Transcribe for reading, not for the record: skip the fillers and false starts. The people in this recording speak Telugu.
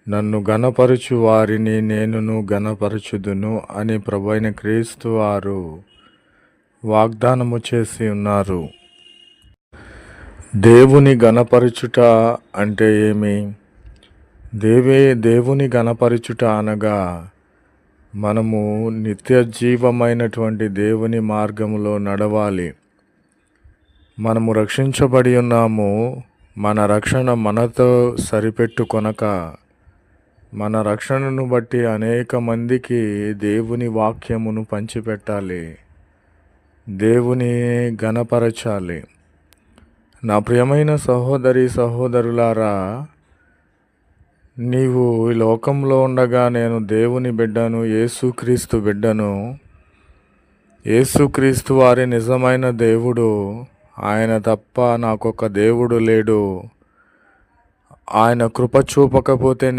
నన్ను ఘనపరచు వారిని నేనును ఘనపరచుదును అని ప్రభువైన క్రీస్తు వారు వాగ్దానము చేసి ఉన్నారు. దేవుని ఘనపరచుట అంటే ఏమి? దేవుని ఘనపరచుట అనగా మనము నిత్య జీవమైనటువంటి దేవుని మార్గములో నడవాలి. మనము రక్షించబడి ఉన్నాము. మన రక్షణ మనతో సరిపెట్టుకొనక మన రక్షణను బట్టి అనేక మందికి దేవుని వాక్యమును పంచిపెట్టాలి. దేవుని ఘనపరచాలి. నా ప్రియమైన సహోదరి సహోదరులారా, నీవు ఈ లోకంలో ఉండగా నేను దేవుని బిడ్డను, యేసుక్రీస్తు బిడ్డను. యేసుక్రీస్తు వారి నిజమైన దేవుడు. ఆయన తప్ప నాకొక దేవుడు లేడు. ఆయన కృప చూపకపోతే